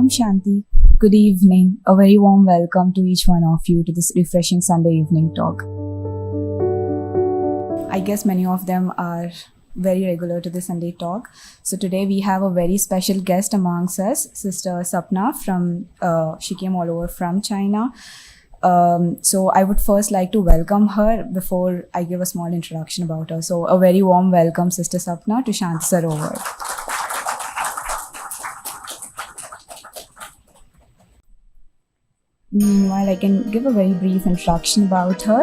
Om Shanti. Good evening. A very warm welcome to each one of you to this refreshing Sunday evening talk. I guess many of them are very regular to the Sunday talk. So today we have a very special guest amongst us, Sister Sapna she came all over from China. So I would first like to welcome her before I give a small introduction about her. So a very warm welcome, Sister Sapna, to Shanti Sarovar. Meanwhile, I can give a very brief introduction about her.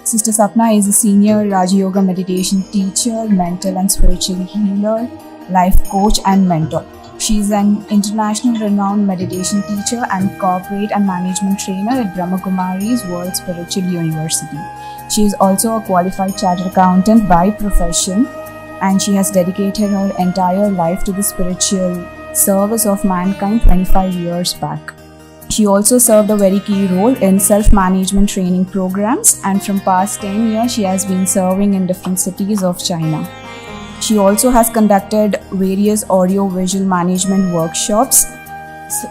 Sister Sapna is a senior Raja Yoga meditation teacher, mental and spiritual healer, life coach and mentor. She is an international renowned meditation teacher and corporate and management trainer at Brahma Kumari's World Spiritual University. She is also a qualified chartered accountant by profession, and she has dedicated her entire life to the spiritual service of mankind 25 years back. She also served a very key role in self-management training programs, and from past 10 years she has been serving in different cities of China. She also has conducted various audio-visual management workshops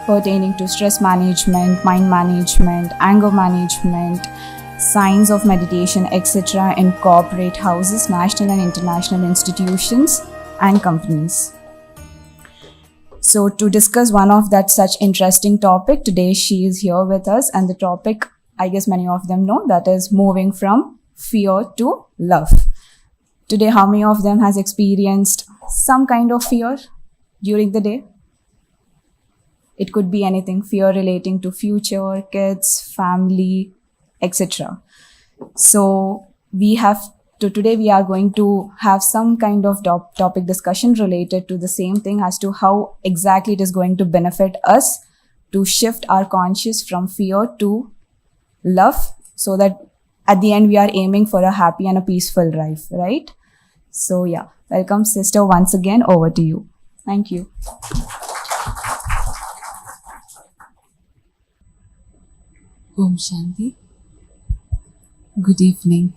pertaining to stress management, mind management, anger management, science of meditation, etc. in corporate houses, national and international institutions and companies. So to discuss one of that such interesting topic, today she is here with us, and the topic, I guess many of them know, that is moving from fear to love. Today, how many of them has experienced some kind of fear during the day? It could be anything, fear relating to future, kids, family, etc. So today we are going to have some kind of topic discussion related to the same thing as to how exactly it is going to benefit us to shift our conscious from fear to love, so that at the end we are aiming for a happy and a peaceful life, right? So yeah, welcome sister once again, over to you. Thank you. Om Shanti. Good evening.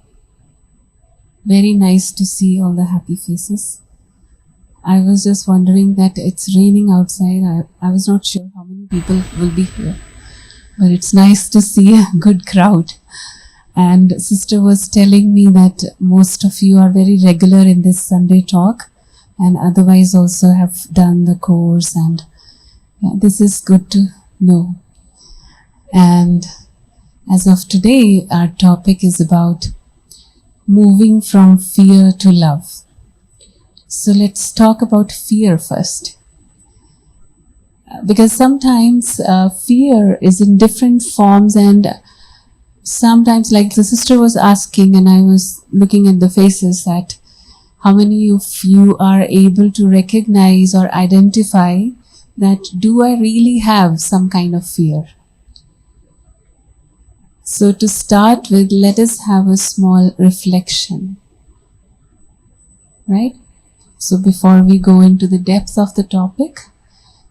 Very nice to see all the happy faces. I was just wondering that it's raining outside. I was not sure how many people will be here, but it's nice to see a good crowd. And sister was telling me that most of you are very regular in this Sunday talk, and otherwise also have done the course, and this is good to know. And as of today, our topic is about moving from fear to love. So let's talk about fear first. Because sometimes fear is in different forms, and sometimes, like the sister was asking, and I was looking at the faces, that how many of you are able to recognize or identify that do I really have some kind of fear? So to start with, let us have a small reflection, right? So before we go into the depth of the topic,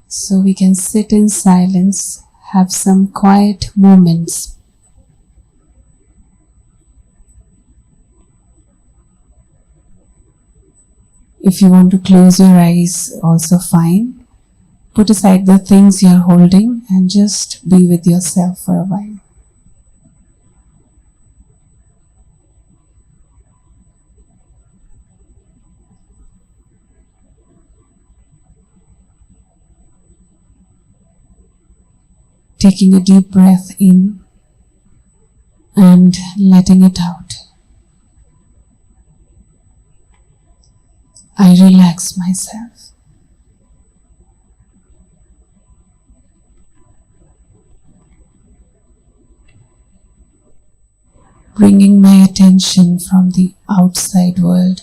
so we can sit in silence, have some quiet moments. If you want to close your eyes, also fine. Put aside the things you're holding and just be with yourself for a while. Taking a deep breath in and letting it out. I relax myself. Bringing my attention from the outside world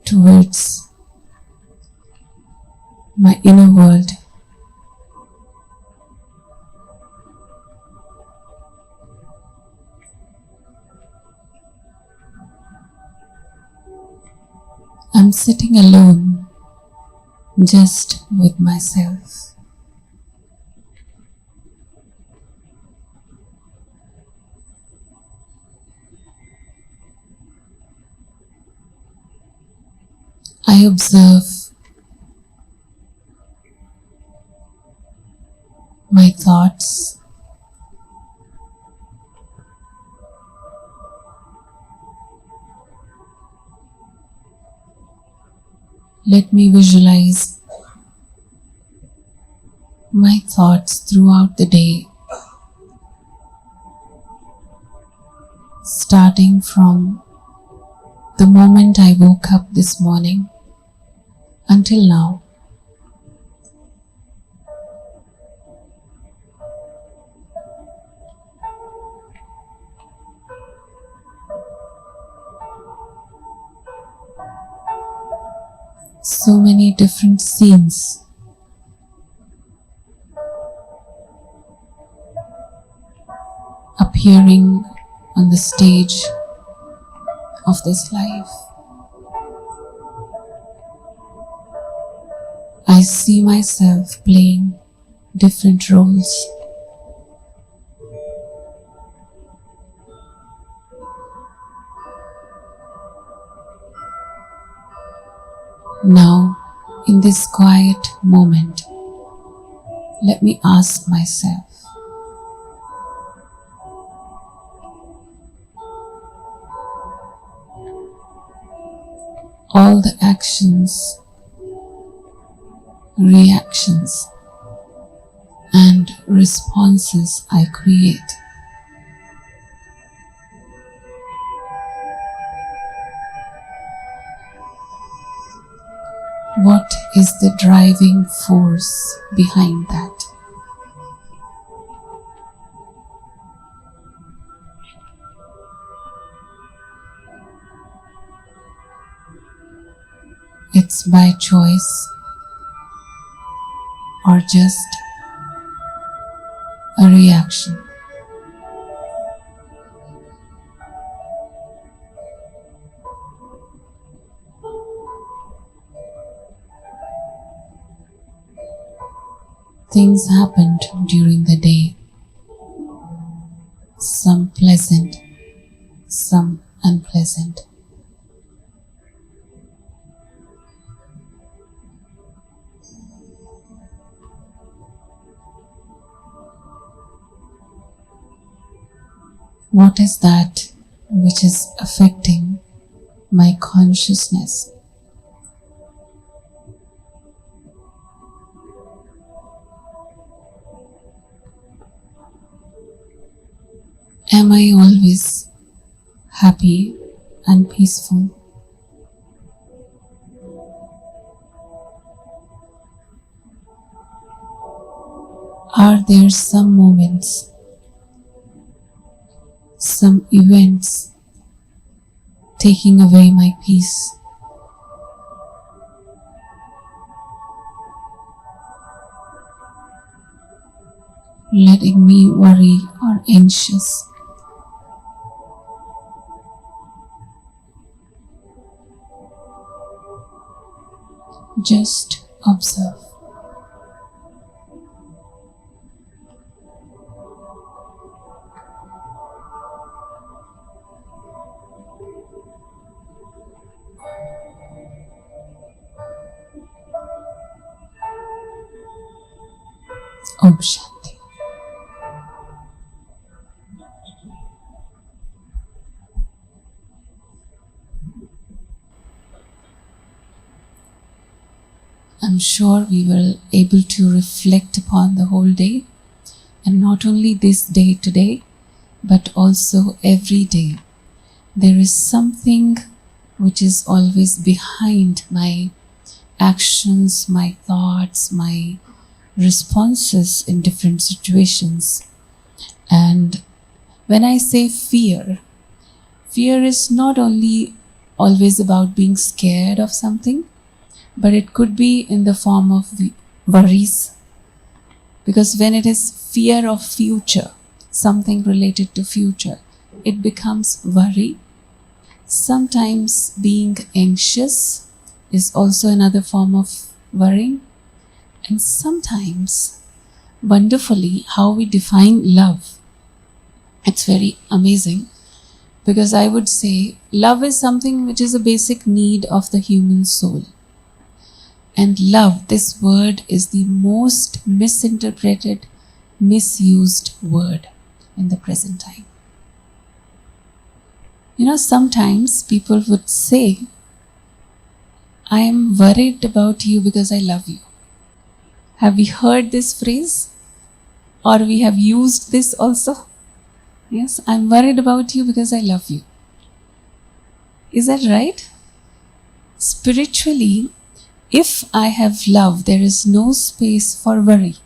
towards my inner world. I'm sitting alone, just with myself. I observe my thoughts, let me visualize my thoughts throughout the day, starting from the moment I woke up this morning until now. So many different scenes appearing on the stage of this life. I see myself playing different roles. Now, in this quiet moment, let me ask myself, all the actions, reactions, and responses I create, what is the driving force behind that? It's by choice or just a reaction. Things happened during the day, some pleasant, some unpleasant. What is that which is affecting my consciousness? Am I always happy and peaceful? Are there some moments, some events taking away my peace? Letting me worry or anxious? Just observe. Om Shanti. I'm sure we were able to reflect upon the whole day, and not only this day today, but also every day. There is something which is always behind my actions, my thoughts, my responses in different situations. And when I say fear, fear is not only always about being scared of something, but it could be in the form of worries. Because when it is fear of future, something related to future, it becomes worry. Sometimes being anxious is also another form of worrying. And sometimes, wonderfully, how we define love. It's very amazing, because I would say love is something which is a basic need of the human soul. And love, this word, is the most misinterpreted misused word in the present time. Sometimes people would say, I am worried about you because I love you. Have we heard this phrase? Or we have used this also? Yes, I'm worried about you because I love you. Is that right? Spiritually, if I have love, there is no space for worry.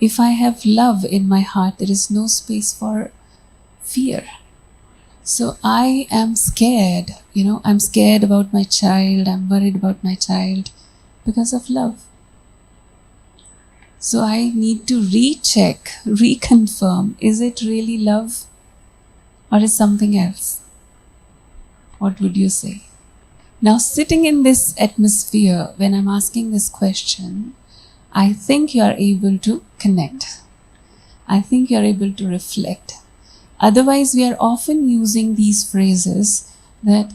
If I have love in my heart, there is no space for fear. So I am scared, I'm scared about my child, I'm worried about my child because of love. So I need to recheck, reconfirm, is it really love or is something else? What would you say? Now, sitting in this atmosphere, when I'm asking this question, I think you are able to connect. I think you are able to reflect. Otherwise, we are often using these phrases that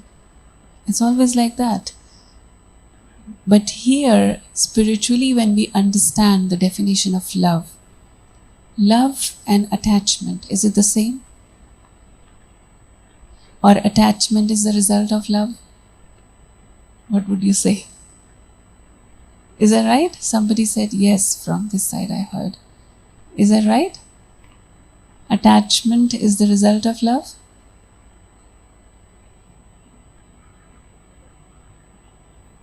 it's always like that. But here, spiritually, when we understand the definition of love and attachment, is it the same? Or attachment is the result of love? What would you say? Is that right? Somebody said yes from this side, I heard. Is that right? Attachment is the result of love?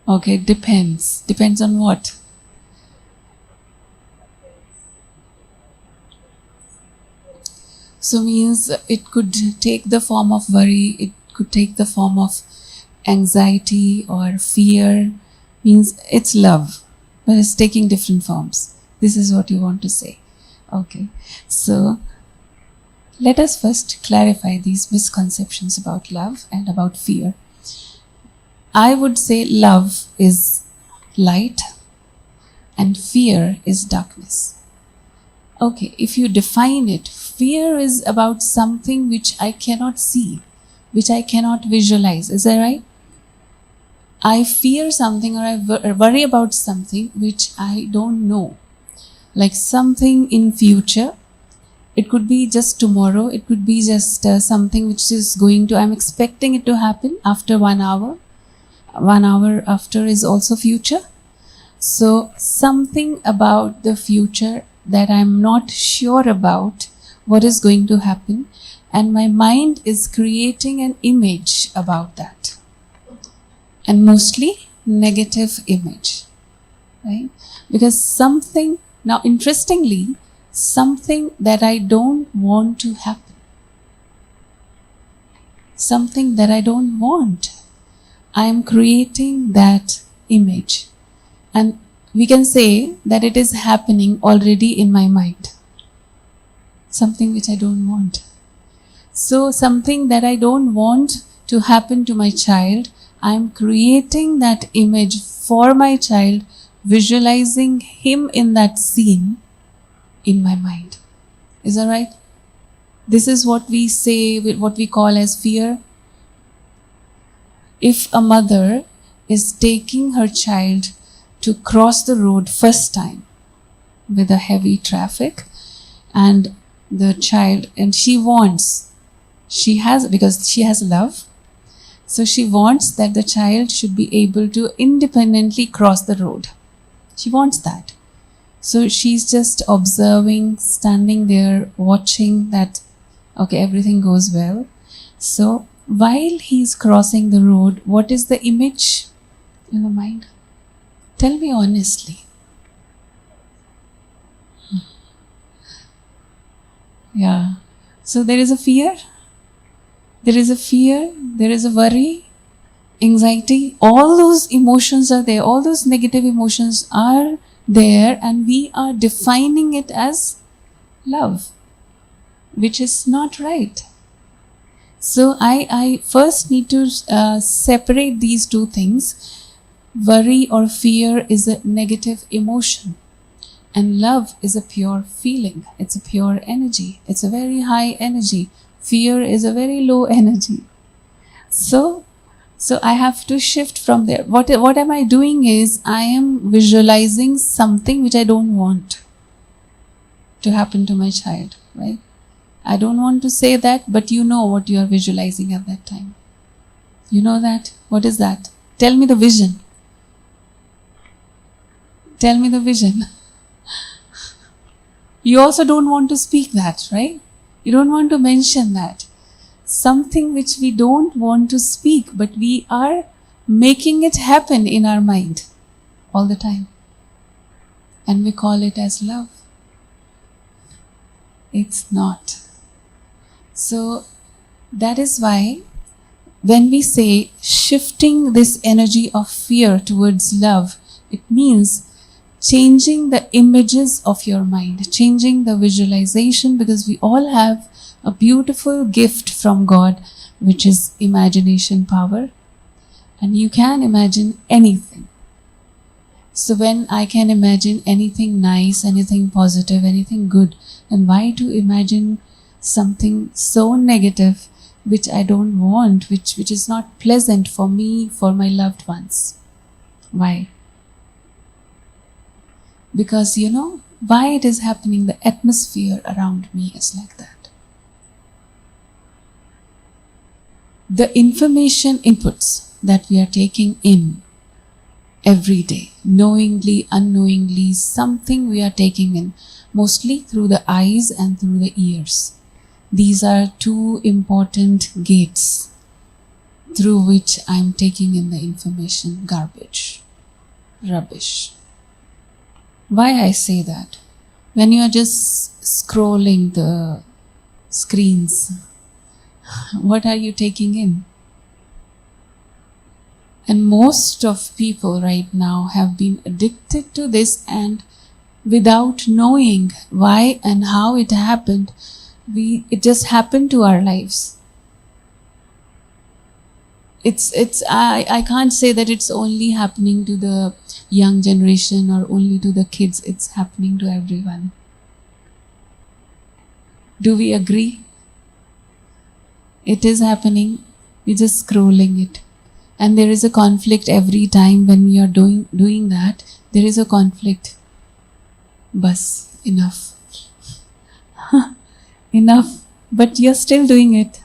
Okay, depends. Depends on what? So means it could take the form of worry, it could take the form of anxiety or fear. Means it's love, but it's taking different forms. This is what you want to say. Okay, so let us first clarify these misconceptions about love and about fear. I would say love is light and fear is darkness. Okay, if you define it, fear is about something which I cannot see, which I cannot visualize. Is that right? I fear something or I worry about something which I don't know. Like something in future. It could be just tomorrow. It could be just something which is I'm expecting it to happen after 1 hour. 1 hour after is also future. So something about the future that I'm not sure about what is going to happen, and my mind is creating an image about that, and mostly negative image, right? Because something, now interestingly, something that I don't want to happen, something that I don't want, I am creating that image, and we can say that it is happening already in my mind. Something which I don't want. So something that I don't want to happen to my child, I am creating that image for my child, visualizing him in that scene in my mind. Is that right? This is what we say, what we call as fear. If a mother is taking her child to cross the road first time with a heavy traffic, and the child, and because she has love, so she wants that the child should be able to independently cross the road. She wants that. So she's just observing, standing there, watching that, okay, everything goes well. So while he's crossing the road, what is the image in the mind? Tell me honestly. Yeah. So there is a fear. There is a fear. There is a worry, anxiety. All those emotions are there. All those negative emotions are there, and we are defining it as love, which is not right. So I first need to separate these two things. Worry or fear is a negative emotion, and love is a pure feeling. It's a pure energy. It's a very high energy. Fear is a very low energy. So I have to shift from there. What am I doing is I am visualizing something which I don't want. to happen to my child, right? I don't want to say that, but you know what you are visualizing at that time. You know that? What is that? Tell me the vision. Tell me the vision. You also don't want to speak that, right? You don't want to mention that. Something which we don't want to speak, but we are making it happen in our mind all the time. And we call it as love. It's not. So that is why when we say shifting this energy of fear towards love, it means changing the images of your mind, changing the visualization, because we all have a beautiful gift from God, which is imagination power. And you can imagine anything. So when I can imagine anything nice, anything positive, anything good, then why to imagine something so negative which I don't want, which is not pleasant for me, for my loved ones? Why? Because you know why it is happening. The atmosphere around me is like that. The information inputs that we are taking in every day, knowingly, unknowingly, something we are taking in, mostly through the eyes and through the ears. These are two important gates through which I am taking in the information, garbage, rubbish. Why I say that? When you are just scrolling the screens, what are you taking in? And most of people right now have been addicted to this, and without knowing why and how it happened, it just happened to our lives. I can't say that it's only happening to the young generation or only to the kids. It's happening to everyone. Do we agree? It is happening. We're just scrolling it. And there is a conflict every time when we are doing that. There is a conflict. Bas, enough. Enough. But you're still doing it.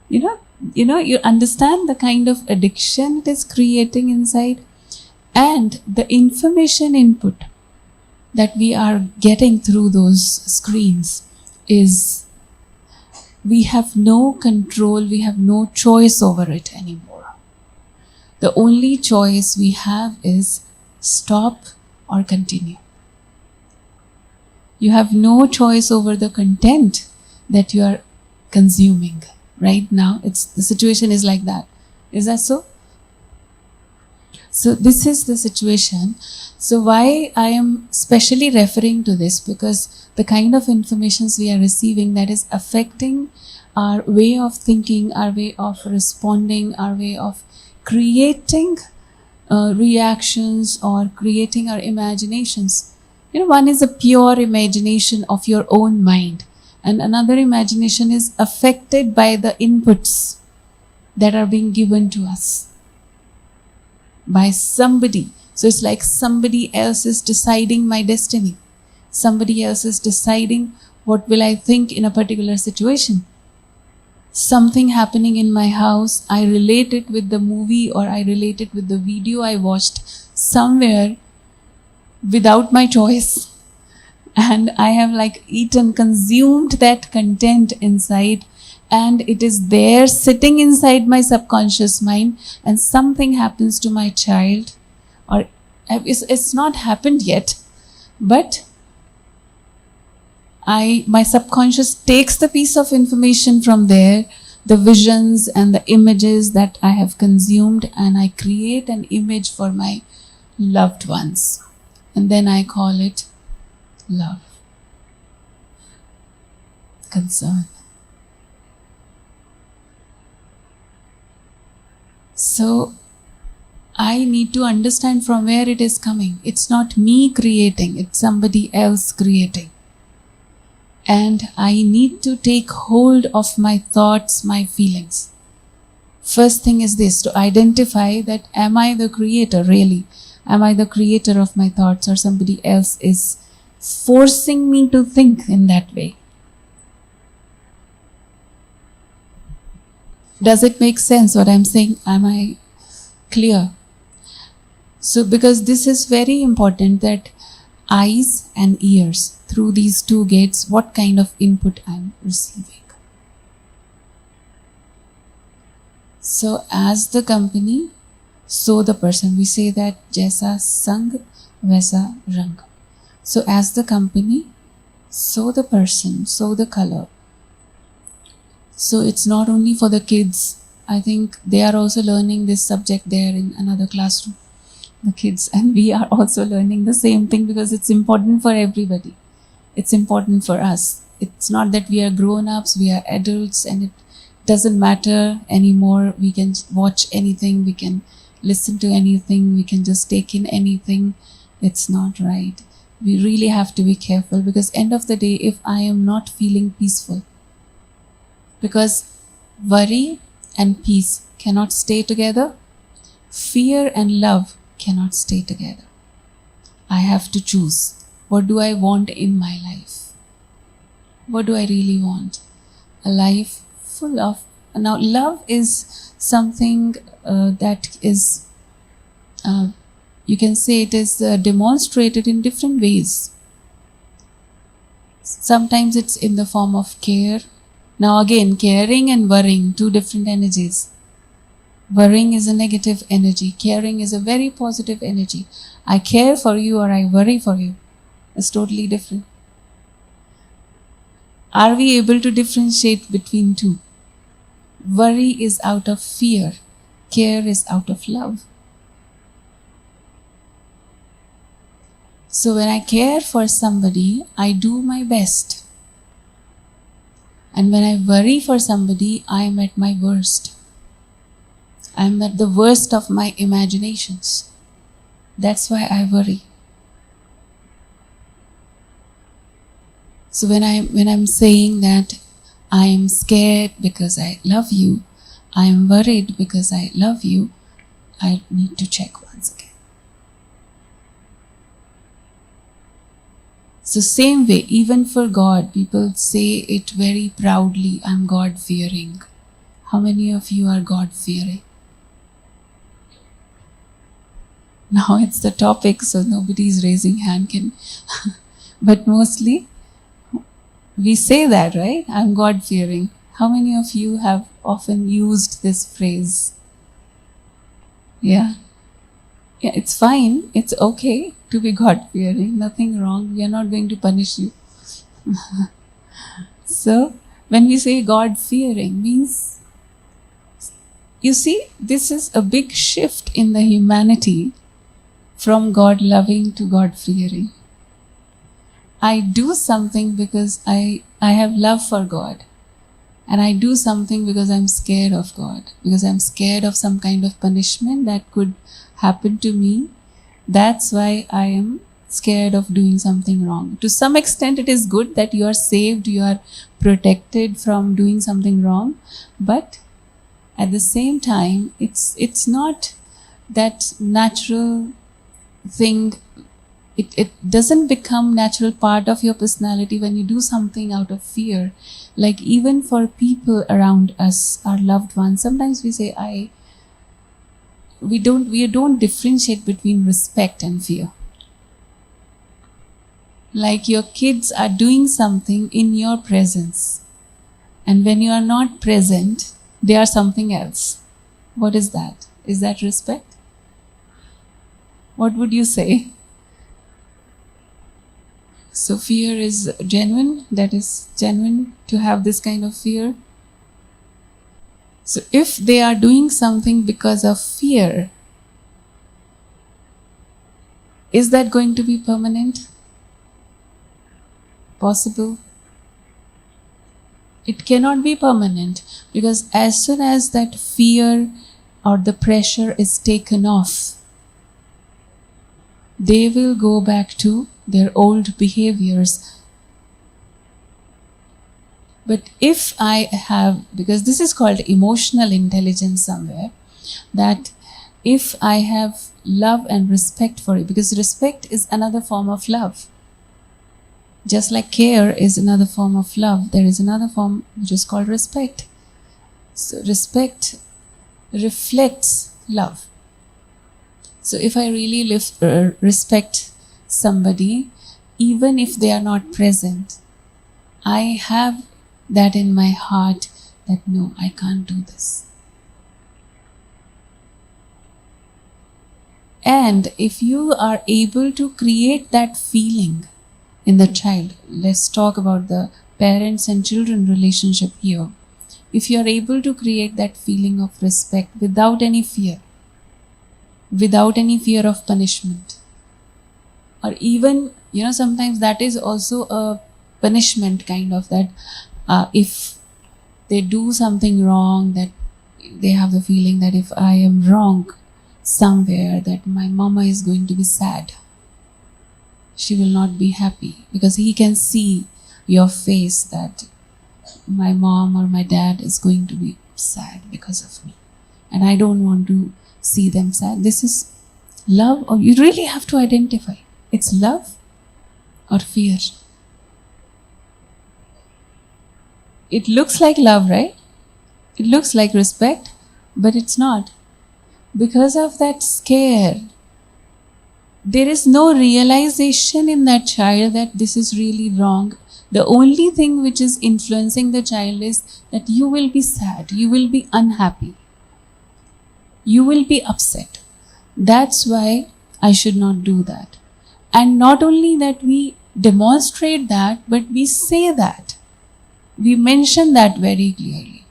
You understand the kind of addiction it is creating inside, and the information input that we are getting through those screens is, we have no control, we have no choice over it anymore. The only choice we have is stop or continue. You have no choice over the content that you are consuming. Right now, the situation is like that. Is that so? So this is the situation. So why I am specially referring to this, because the kind of informations we are receiving that is affecting our way of thinking, our way of responding, our way of creating reactions or creating our imaginations. One is a pure imagination of your own mind, and another imagination is affected by the inputs that are being given to us by somebody. So it's like somebody else is deciding my destiny. Somebody else is deciding what will I think in a particular situation. Something happening in my house, I relate it with the movie, or I relate it with the video I watched somewhere without my choice. And I have consumed that content inside, and it is there sitting inside my subconscious mind, and something happens to my child, or it's not happened yet, but my subconscious takes the piece of information from there, the visions and the images that I have consumed, and I create an image for my loved ones, and then I call it love, concern. So I need to understand from where it is coming. It's not me creating, it's somebody else creating. And I need to take hold of my thoughts, my feelings. First thing is this, to identify that, am I the creator really? Am I the creator of my thoughts, or somebody else is forcing me to think in that way. Does it make sense what I'm saying? Am I clear? So, because this is very important, that eyes and ears, through these two gates, what kind of input I'm receiving. So, as the company, so the person. We say that jaisa sang, vaisa rang. So, as the company, so the person, so the color. So, it's not only for the kids. I think they are also learning this subject there in another classroom. The kids, and we are also learning the same thing, because it's important for everybody. It's important for us. It's not that we are grown-ups, we are adults, and it doesn't matter anymore. We can watch anything, we can listen to anything, we can just take in anything. It's not right. We really have to be careful, because end of the day, if I am not feeling peaceful, because worry and peace cannot stay together, fear and love cannot stay together. I have to choose. What do I want in my life? What do I really want? A life full of... Now, love is something that is, you can say it is demonstrated in different ways. Sometimes it's in the form of care. Now again, caring and worrying, two different energies. Worrying is a negative energy. Caring is a very positive energy. I care for you or I worry for you. It's totally different. Are we able to differentiate between two? Worry is out of fear. Care is out of love. So when I care for somebody, I do my best. And when I worry for somebody, I am at my worst. I am at the worst of my imaginations. That's why I worry. So when I'm saying that I am scared because I love you, I am worried because I love you, I need to check once again. So same way, even for God, people say it very proudly, I'm God-fearing. How many of you are God-fearing? Now it's the topic, so nobody is raising hand. But mostly we say that, right? I'm God-fearing. How many of you have often used this phrase? Yeah. Yeah, it's fine. It's okay to be God-fearing. Nothing wrong. We are not going to punish you. So, when we say God-fearing, means, you see, this is a big shift in the humanity from God-loving to God-fearing. I do something because I have love for God. And I do something because I'm scared of God. Because I'm scared of some kind of punishment that could happen to me. That's why I am scared of doing something wrong. To some extent, it is good that you are saved, you are protected from doing something wrong. But at the same time, it's not that natural thing. It doesn't become natural part of your personality when you do something out of fear. Like even for people around us, our loved ones, sometimes we say we don't differentiate between respect and fear. Like your kids are doing something in your presence, and when you are not present, they are something else. What is that? Is that respect? What would you say? So fear is genuine. That is genuine to have this kind of fear. So if they are doing something because of fear, is that going to be permanent? Possible? It cannot be permanent, because as soon as that fear or the pressure is taken off, they will go back to their old behaviors. But if I have, because this is called emotional intelligence somewhere, that if I have love and respect for you, because respect is another form of love. Just like care is another form of love, there is another form which is called respect. So respect reflects love. So if I really respect somebody, even if they are not present, I have that in my heart that no, I can't do this. And if you are able to create that feeling in the child, let's talk about the parents and children relationship here. If you are able to create that feeling of respect without any fear of punishment, or even, sometimes that is also a punishment kind of, that if they do something wrong, that they have the feeling that if I am wrong somewhere, that my mama is going to be sad, she will not be happy, because he can see your face that my mom or my dad is going to be sad because of me, and I don't want to see them sad. This is love, or you really have to identify, it's love or fear. It looks like love, right? It looks like respect, but it's not. Because of that scare, there is no realization in that child that this is really wrong. The only thing which is influencing the child is that you will be sad, you will be unhappy, you will be upset. That's why I should not do that. And not only that we demonstrate that, but we say that. We mention that very clearly.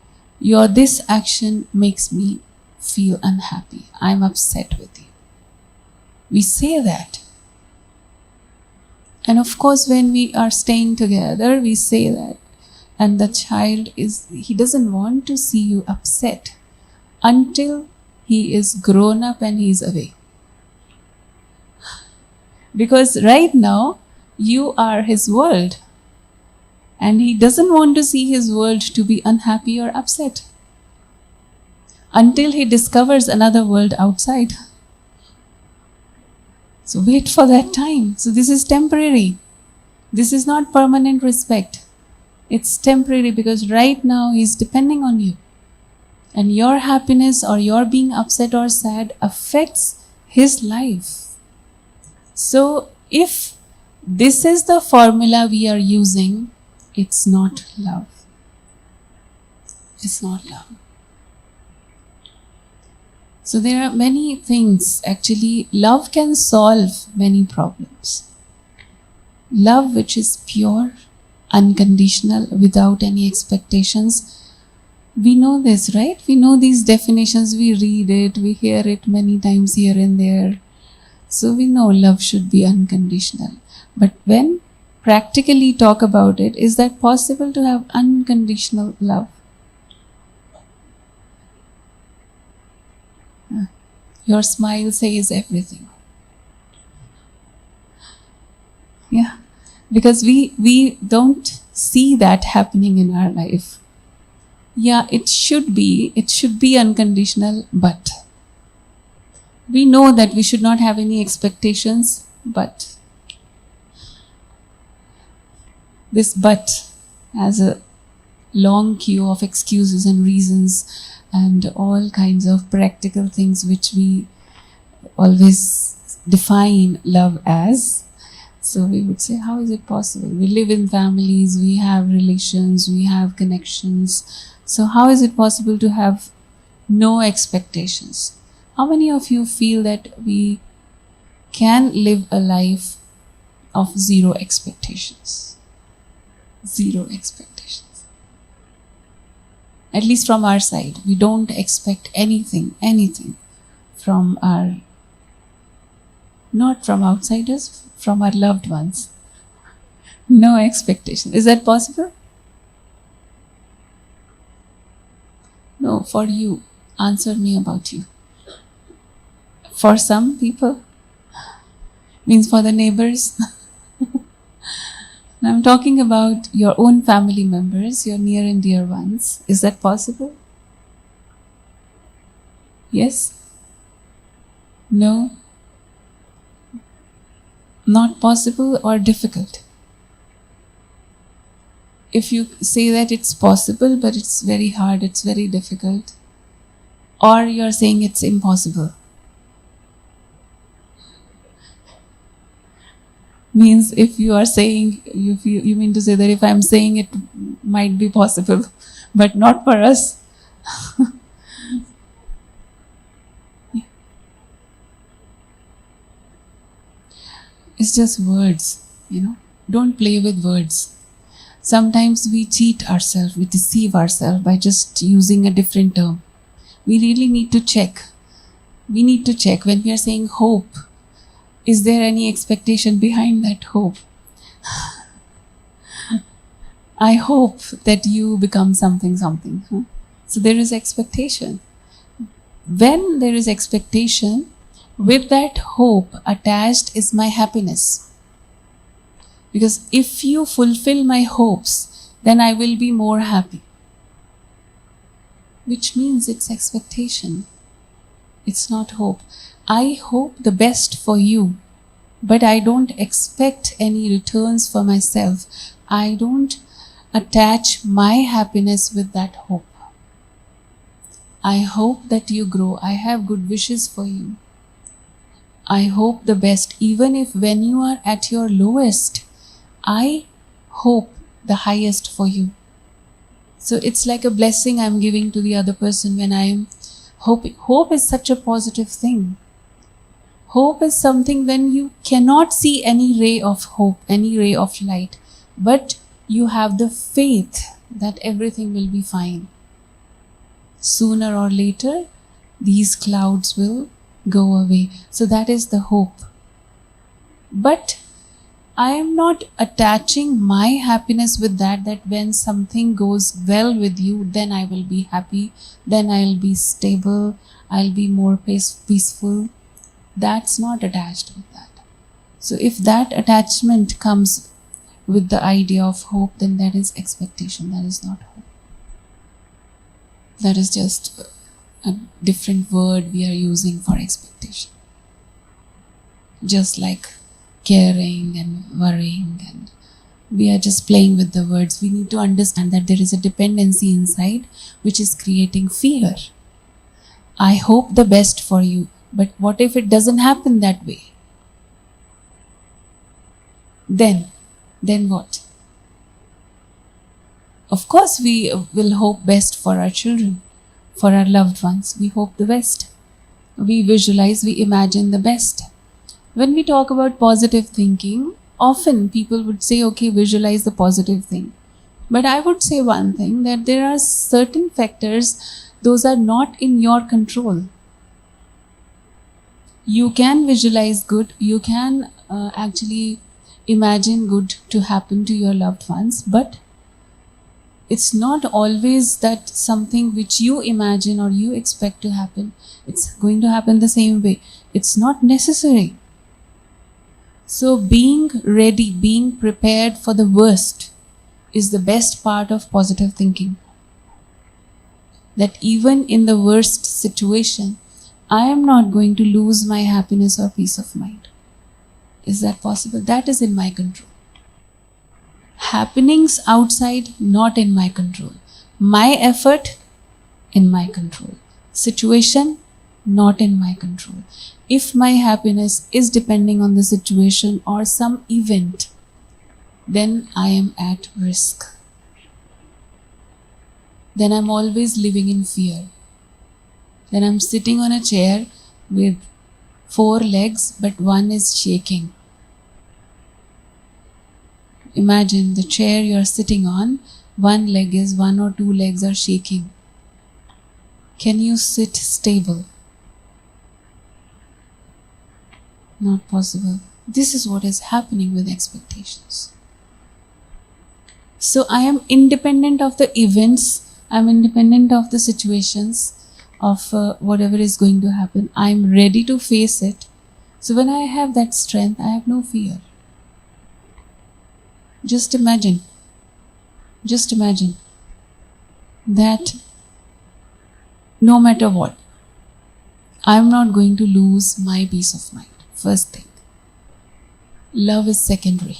This action makes me feel unhappy. I'm upset with you. We say that. And of course, when we are staying together, we say that. And the child he doesn't want to see you upset until he is grown up and he is away. Because right now, you are his world. And he doesn't want to see his world to be unhappy or upset until he discovers another world outside. So wait for that time. So this is temporary. This is not permanent respect. It's temporary, because right now he's depending on you. And your happiness or your being upset or sad affects his life. So if this is the formula we are using, it's not love. It's not love. So there are many things. Actually, love can solve many problems. Love which is pure, unconditional, without any expectations. We know this, right? We know these definitions. We read it. We hear it many times here and there. So we know love should be unconditional. But when practically talk about it, is that possible to have unconditional love? Your smile says everything. Yeah, because we don't see that happening in our life. Yeah, it should be unconditional, but we know that we should not have any expectations, but this but has a long queue of excuses and reasons and all kinds of practical things which we always define love as. So we would say, how is it possible? We live in families, we have relations, we have connections. So how is it possible to have no expectations? How many of you feel that we can live a life of zero expectations? Zero expectations. At least from our side, we don't expect anything from not from outsiders, from our loved ones. No expectation. Is that possible? No, for you. Answer me about you. For some people, means for the neighbors. I'm talking about your own family members, your near and dear ones. Is that possible? Yes? No? Not possible or difficult? If you say that it's possible, but it's very hard, it's very difficult, or you're saying it's impossible, means if you are saying, you mean to say that if I'm saying it might be possible, but not for us. It's just words, Don't play with words. Sometimes we cheat ourselves, we deceive ourselves by just using a different term. We really need to check. We need to check when we are saying hope. Is there any expectation behind that hope? I hope that you become something. Huh? So there is expectation. When there is expectation, with that hope attached is my happiness. Because if you fulfill my hopes, then I will be more happy. Which means it's expectation. It's not hope. I hope the best for you, but I don't expect any returns for myself. I don't attach my happiness with that hope. I hope that you grow. I have good wishes for you. I hope the best, even if when you are at your lowest, I hope the highest for you. So it's like a blessing I'm giving to the other person when I am hoping. Hope is such a positive thing. Hope is something when you cannot see any ray of hope, any ray of light, but you have the faith that everything will be fine. Sooner or later, these clouds will go away. So that is the hope. But I am not attaching my happiness with that when something goes well with you, then I will be happy, then I'll be stable, I'll be more peaceful. That's not attached with that. So if that attachment comes with the idea of hope, then that is expectation, that is not hope. That is just a different word we are using for expectation. Just like caring and worrying, and we are just playing with the words. We need to understand that there is a dependency inside which is creating fear. I hope the best for you, but what if it doesn't happen that way? Then what? Of course, we will hope best for our children, for our loved ones. We hope the best. We visualize, we imagine the best. When we talk about positive thinking, often people would say, okay, visualize the positive thing. But I would say one thing, that there are certain factors, those are not in your control. You can visualize good, you can actually imagine good to happen to your loved ones, but it's not always that something which you imagine or you expect to happen, it's going to happen the same way. It's not necessary. So being ready, being prepared for the worst is the best part of positive thinking. That even in the worst situation, I am not going to lose my happiness or peace of mind. Is that possible? That is in my control. Happenings outside, not in my control. My effort, in my control. Situation, not in my control. If my happiness is depending on the situation or some event, then I am at risk. Then I'm always living in fear. Then I'm sitting on a chair with 4 legs, but one is shaking. Imagine the chair you're sitting on, one or 2 legs are shaking. Can you sit stable? Not possible. This is what is happening with expectations. So I am independent of the events, I'm independent of the situations, of whatever is going to happen. I'm ready to face it. So when I have that strength, I have no fear. Just imagine that no matter what, I'm not going to lose my peace of mind. First thing. Love is secondary.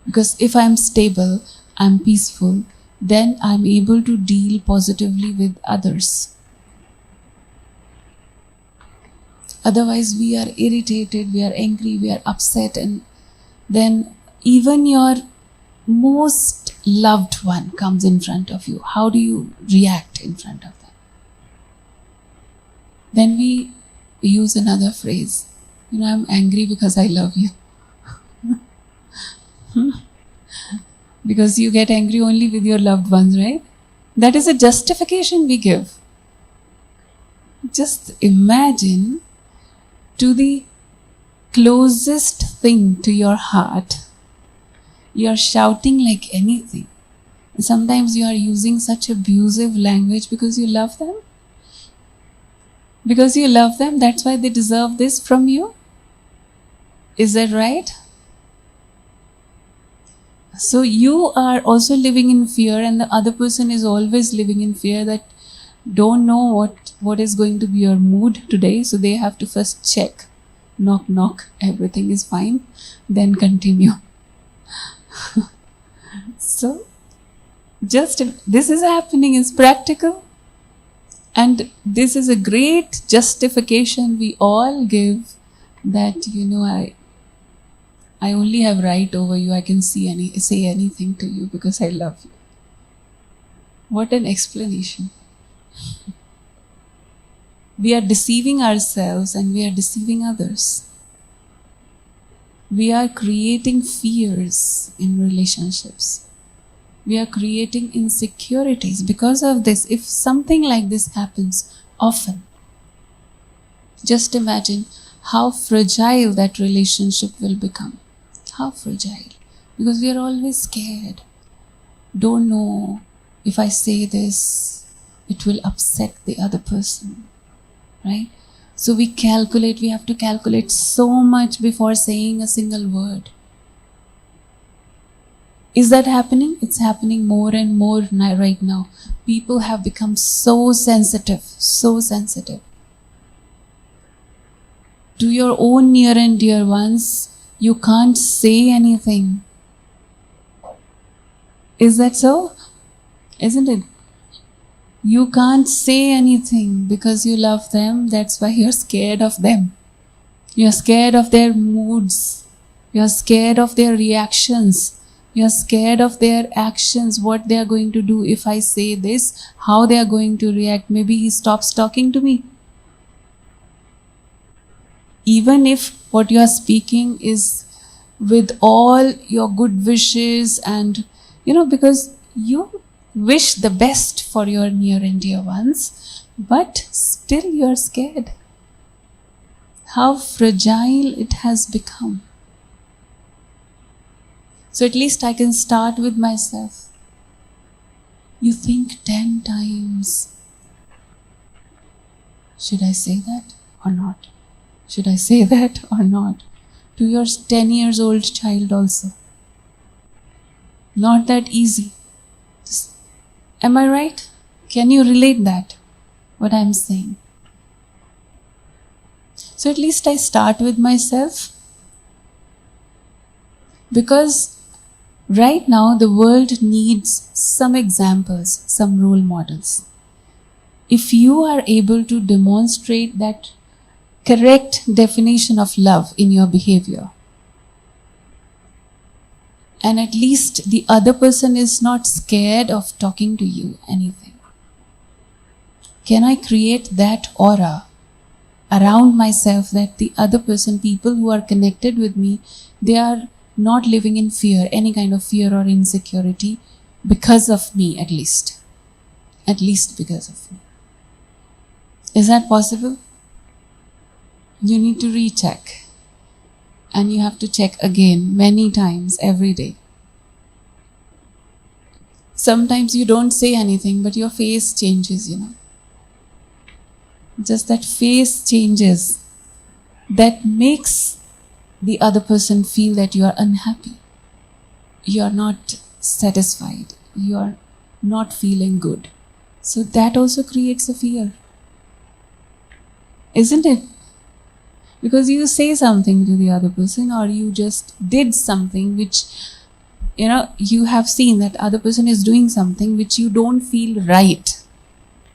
Because if I'm stable, I'm peaceful, then I'm able to deal positively with others. Otherwise, we are irritated, we are angry, we are upset, and then even your most loved one comes in front of you. How do you react in front of them? Then we use another phrase. I'm angry because I love you. Because you get angry only with your loved ones, right? That is a justification we give. Just imagine, to the closest thing to your heart, you are shouting like anything. Sometimes you are using such abusive language because you love them. Because you love them, that's why they deserve this from you. Is that right? So you are also living in fear, and the other person is always living in fear that don't know what is going to be your mood today. So they have to first check. Knock, knock, everything is fine. Then continue. So just this is happening, is practical. And this is a great justification we all give that, I only have right over you. I can say anything to you because I love you. What an explanation. We are deceiving ourselves and we are deceiving others. We are creating fears in relationships. We are creating insecurities because of this. If something like this happens often, just imagine how fragile that relationship will become. How fragile. Because we are always scared. Don't know, if I say this, it will upset the other person. Right? So we have to calculate so much before saying a single word. Is that happening? It's happening more and more right now. People have become so sensitive. To your own near and dear ones, you can't say anything. Is that so? Isn't it? You can't say anything because you love them. That's why you're scared of them. You're scared of their moods. You're scared of their reactions. You're scared of their actions, what they are going to do if I say this, how they are going to react. Maybe he stops talking to me. Even if what you are speaking is with all your good wishes and, because you wish the best for your near and dear ones, but still you're scared. How fragile it has become. So at least I can start with myself. You think 10 times. Should I say that or not? Should I say that or not? To your 10 years old child also. Not that easy. Am I right? Can you relate that? What I'm saying? So at least I start with myself. Because right now the world needs some examples, some role models. If you are able to demonstrate that correct definition of love in your behavior, and at least the other person is not scared of talking to you anything, can I create that aura around myself that the other person, people who are connected with me, they are not living in fear, any kind of fear or insecurity because of me, at least because of me. Is that possible? You need to recheck, and you have to check again many times every day. Sometimes you don't say anything, but your face changes, Just that face changes, that makes the other person feel that you are unhappy. You are not satisfied. You are not feeling good. So that also creates a fear. Isn't it? Because you say something to the other person, or you just did something which you have seen that other person is doing something which you don't feel right,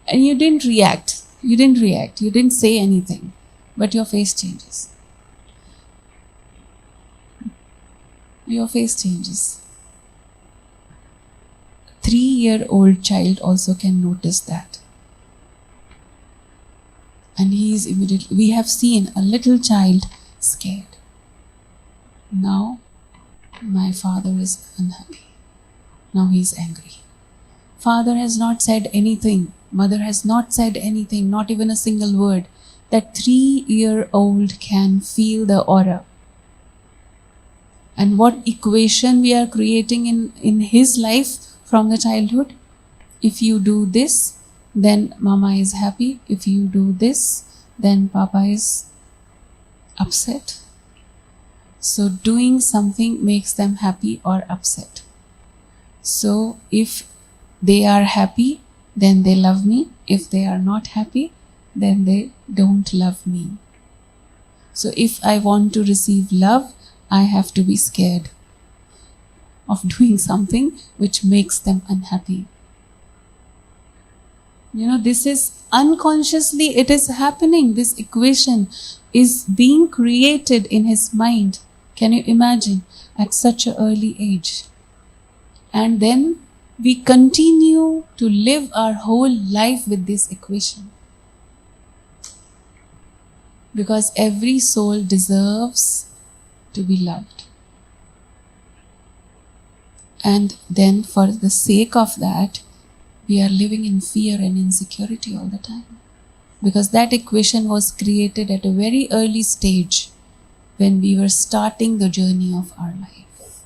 and you didn't react, you didn't say anything, but your face changes. Your face changes. 3-year-old child also can notice that. And he is immediately, we have seen a little child scared. Now, my father is unhappy. Now he is angry. Father has not said anything. Mother has not said anything, not even a single word. That 3-year-old can feel the aura. And what equation we are creating in his life from the childhood? If you do this, then mama is happy. If you do this, then papa is upset. So doing something makes them happy or upset. So if they are happy, then they love me. If they are not happy, then they don't love me. So if I want to receive love, I have to be scared of doing something which makes them unhappy. This is unconsciously, it is happening. This equation is being created in his mind. Can you imagine? At such an early age. And then we continue to live our whole life with this equation. Because every soul deserves to be loved. And then for the sake of that, we are living in fear and insecurity all the time. Because that equation was created at a very early stage when we were starting the journey of our life.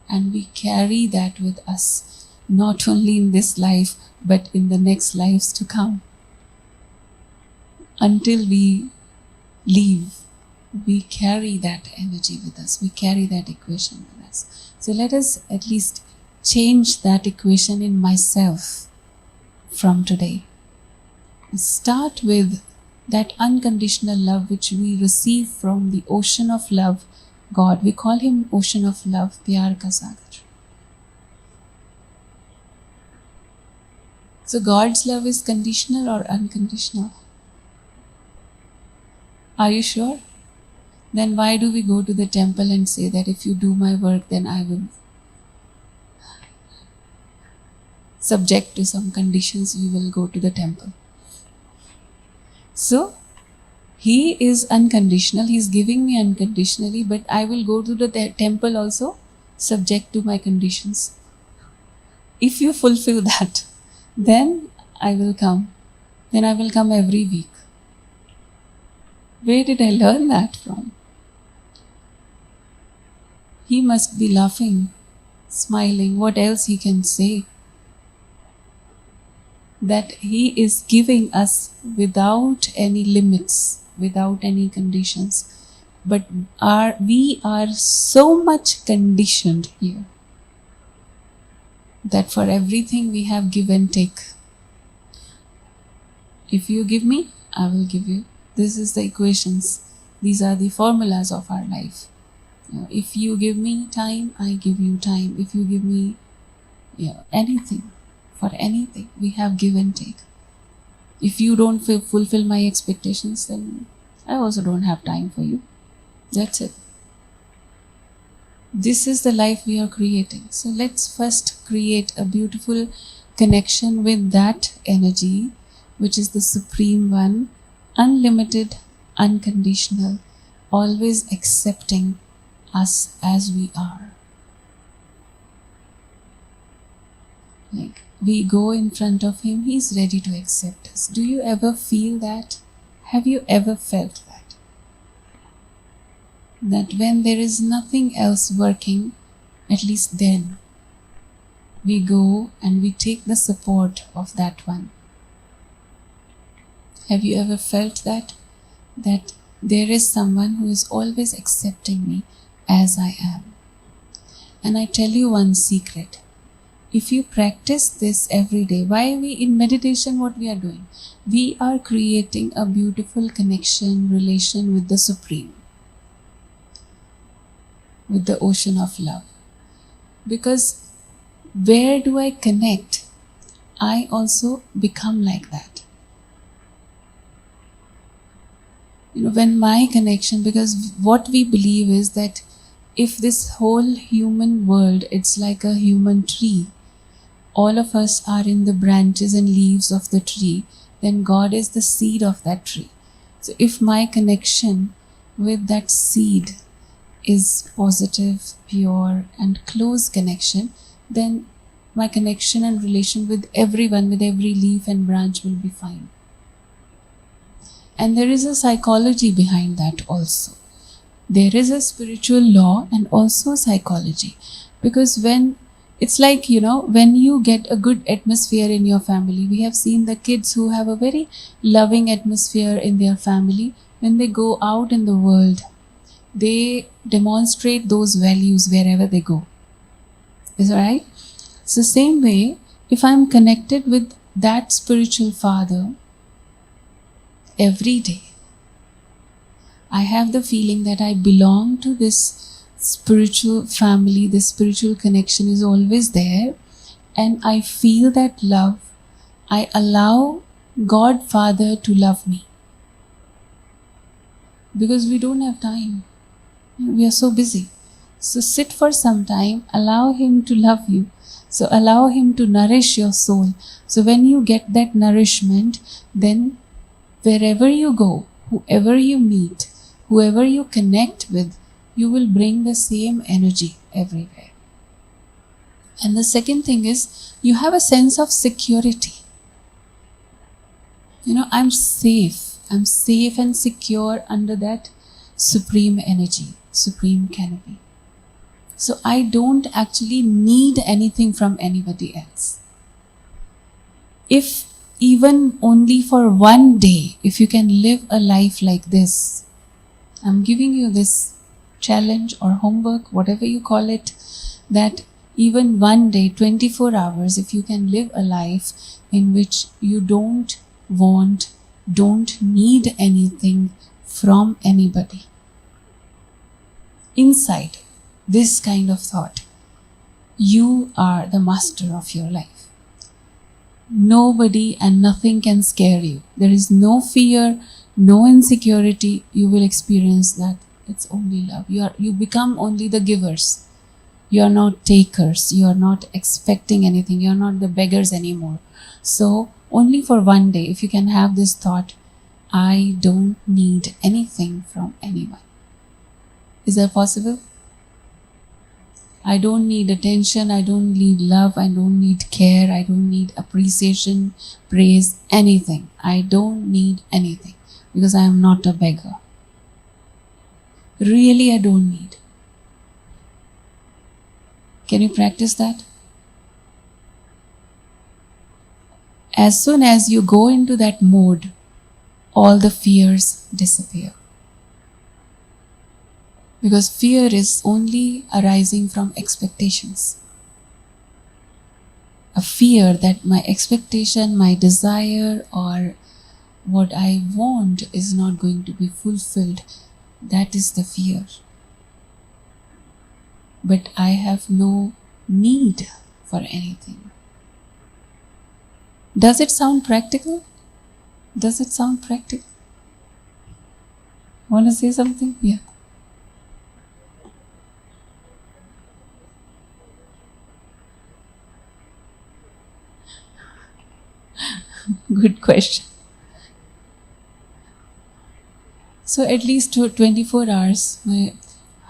And we carry that with us, not only in this life, but in the next lives to come. Until we leave, we carry that energy with us. We carry that equation with us. So let us at least change that equation in myself from today. Start with that unconditional love which we receive from the ocean of love, God. We call him ocean of love, Pyar Ka Sagar. So God's love is conditional or unconditional? Are you sure? Then why do we go to the temple and say that if you do my work, then I will subject to some conditions, you will go to the temple. So, he is unconditional, he is giving me unconditionally, but I will go to the temple also subject to my conditions. If you fulfill that, then I will come. Then I will come every week. Where did I learn that from? He must be laughing, smiling. What else he can say? That he is giving us without any limits, without any conditions. But we are so much conditioned here that for everything we have give and take. If you give me, I will give you. This is the equations. These are the formulas of our life. If you give me time, I give you time. If you give me anything, for anything, we have give and take. If you don't fulfill my expectations, then I also don't have time for you. That's it. This is the life we are creating. So let's first create a beautiful connection with that energy, which is the Supreme One, unlimited, unconditional, always accepting us as we are. Like we go in front of him, he's ready to accept us. Do you ever feel that? Have you ever felt that? That when there is nothing else working, at least then we go and we take the support of that one. Have you ever felt that? That there is someone who is always accepting me as I am. And I tell you one secret. If you practice this every day, why we in meditation, what we are doing? We are creating a beautiful connection, relation with the Supreme, with the ocean of love. Because where do I connect, I also become like that. When my connection, because what we believe is that if this whole human world, it's like a human tree, all of us are in the branches and leaves of the tree, then God is the seed of that tree. So if my connection with that seed is positive, pure, and close connection, then my connection and relation with everyone, with every leaf and branch will be fine. And there is a psychology behind that also. There is a spiritual law and also psychology. Because when it's like, when you get a good atmosphere in your family, we have seen the kids who have a very loving atmosphere in their family, when they go out in the world, they demonstrate those values wherever they go. Is that right? So same way, if I'm connected with that spiritual father every day, I have the feeling that I belong to this spiritual family, this spiritual connection is always there, and I feel that love. I allow God Father to love me. Because we don't have time. We are so busy. So sit for some time, allow Him to love you. So allow Him to nourish your soul. So when you get that nourishment, then wherever you go, whoever you meet, whoever you connect with, you will bring the same energy everywhere. And the second thing is, you have a sense of security. I'm safe. I'm safe and secure under that supreme energy, supreme canopy. So I don't actually need anything from anybody else. If even only for one day, if you can live a life like this, I'm giving you this challenge or homework, whatever you call it, that even one day, 24 hours, if you can live a life in which you don't need anything from anybody. Inside this kind of thought, you are the master of your life. Nobody and nothing can scare you. There is no fear, no insecurity. You will experience that. It's only love. You become only the givers. You are not takers. You are not expecting anything. You are not the beggars anymore. So only for one day, if you can have this thought, I don't need anything from anyone. Is that possible? I don't need attention, I don't need love, I don't need care, I don't need appreciation, praise, anything. I don't need anything because I am not a beggar. Really, I don't need. Can you practice that? As soon as you go into that mode, all the fears disappear. Because fear is only arising from expectations. A fear that my expectation, my desire, or what I want is not going to be fulfilled. That is the fear. But I have no need for anything. Does it sound practical? Does it sound practical? Want to say something? Yeah. Good question. So at least 24 hours.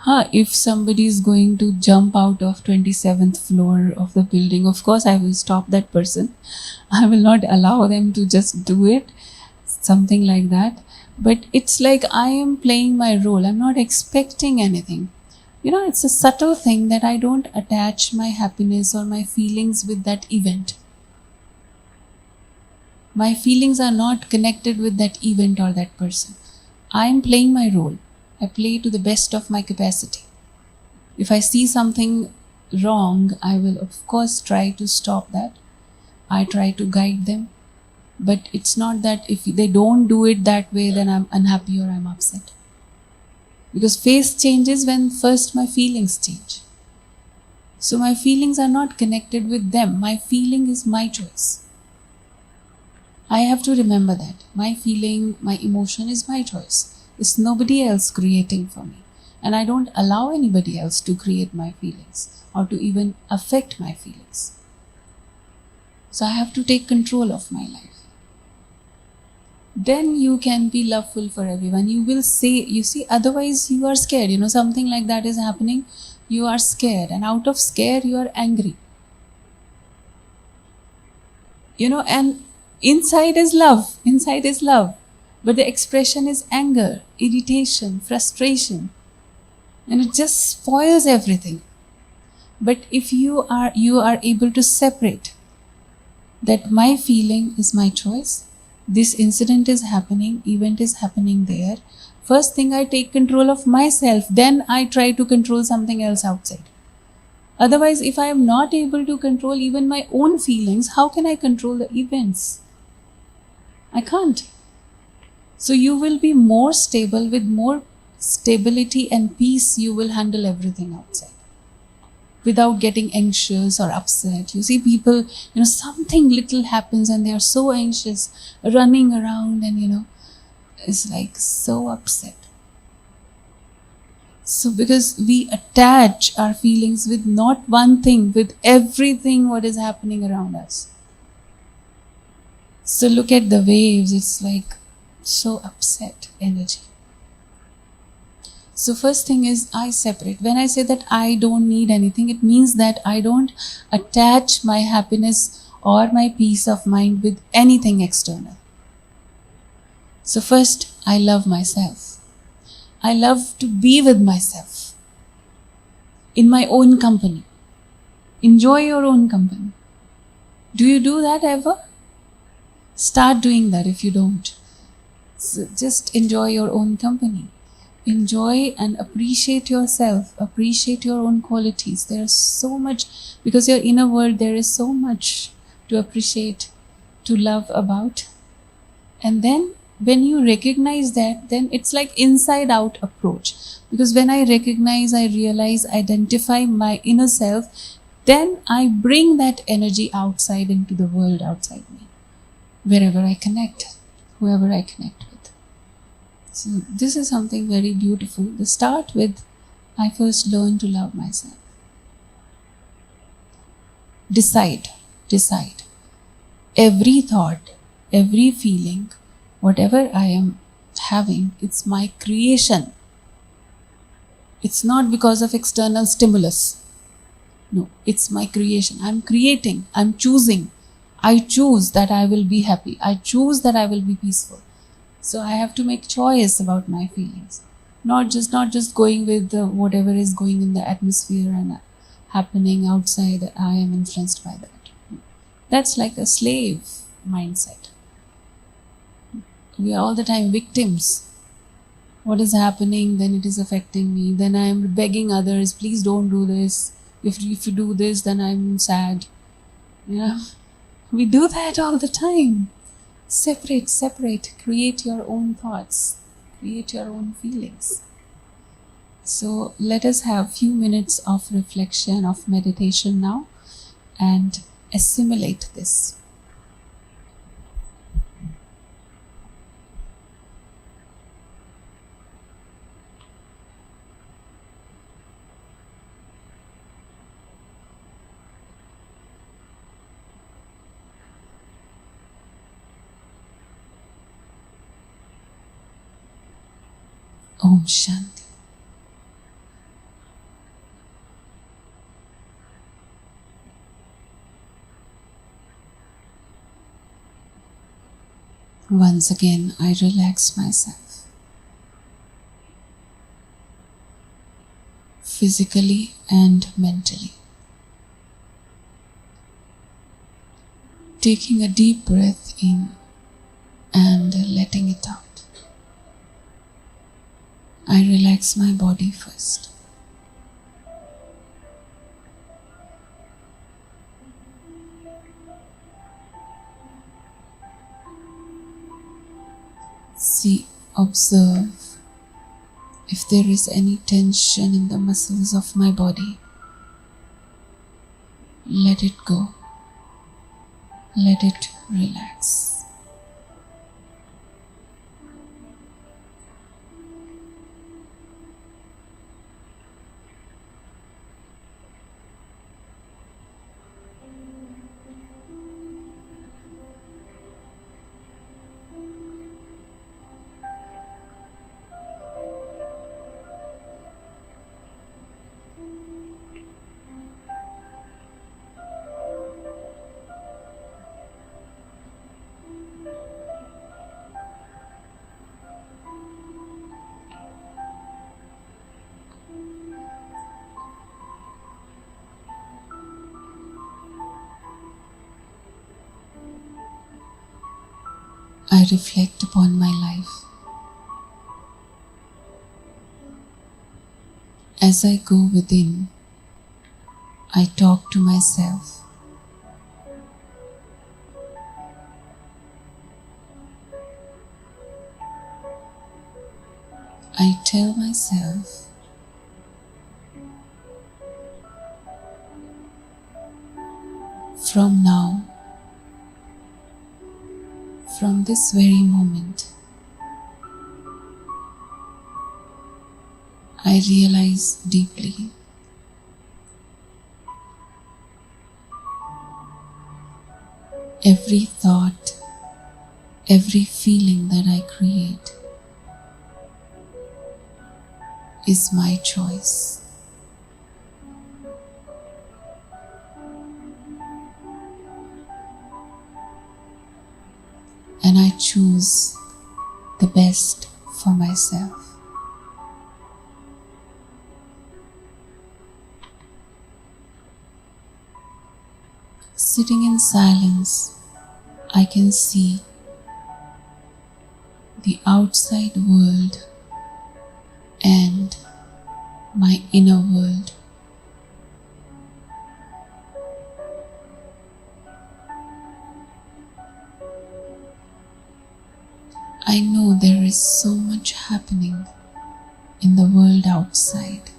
If somebody is going to jump out of 27th floor of the building, of course I will stop that person. I will not allow them to just do it. Something like that. But it's like I am playing my role. I'm not expecting anything. It's a subtle thing that I don't attach my happiness or my feelings with that event. My feelings are not connected with that event or that person. I am playing my role. I play to the best of my capacity. If I see something wrong, I will of course try to stop that. I try to guide them. But it's not that if they don't do it that way, then I'm unhappy or I'm upset. Because face changes when first my feelings change. So my feelings are not connected with them. My feeling is my choice. I have to remember that. My feeling, my emotion is my choice. It's nobody else creating for me. And I don't allow anybody else to create my feelings or to even affect my feelings. So I have to take control of my life. Then you can be loveful for everyone. You will say, you see, otherwise you are scared. Something like that is happening. You are scared. And out of scare, you are angry. And inside is love. Inside is love. But the expression is anger, irritation, frustration. And it just spoils everything. But if you are able to separate that my feeling is my choice, this incident is happening, event is happening there. First thing, I take control of myself, then I try to control something else outside. Otherwise, if I am not able to control even my own feelings, how can I control the events? I can't. So you will be more stable. With more stability and peace, you will handle everything outside without getting anxious or upset. You see people, something little happens and they are so anxious, running around and, it's like so upset. So because we attach our feelings with not one thing, with everything what is happening around us. So look at the waves, it's like so upset energy. So first thing is I separate. When I say that I don't need anything, it means that I don't attach my happiness or my peace of mind with anything external. So first, I love myself. I love to be with myself in my own company. Enjoy your own company. Do you do that ever? Start doing that if you don't. So just enjoy your own company. Enjoy and appreciate yourself. Appreciate your own qualities. There's so much, because your inner world, there is so much to appreciate, to love about. And then when you recognize that, then it's like inside out approach. Because when I recognize, I realize, identify my inner self, then I bring that energy outside into the world outside me. Wherever I connect, whoever I connect with. So this is something very beautiful. The start with, I first learn to love myself. Decide. Every thought, every feeling, whatever I am having, it's my creation. It's not because of external stimulus. No, it's my creation. I'm creating, I'm choosing. I choose that I will be happy. I choose that I will be peaceful. So I have to make choice about my feelings. Not just going with whatever is going in the atmosphere and happening outside. I am influenced by that. That's like a slave mindset. We are all the time victims. What is happening, then it is affecting me. Then I am begging others, please don't do this. If you do this, then I'm sad. We do that all the time. Separate. Create your own thoughts. Create your own feelings. So let us have few minutes of reflection, of meditation now, and assimilate this. Om Shanti. Once again, I relax myself, physically and mentally. Taking a deep breath in and letting it out. I relax my body first. See, observe if there is any tension in the muscles of my body. Let it go. Let it relax. I reflect upon my life. As I go within, I talk to myself. I tell myself, from now, from this very moment, I realize deeply every thought, every feeling that I create is my choice. And I choose the best for myself. Sitting in silence, I can see the outside world and my inner world. I know there is so much happening in the world outside.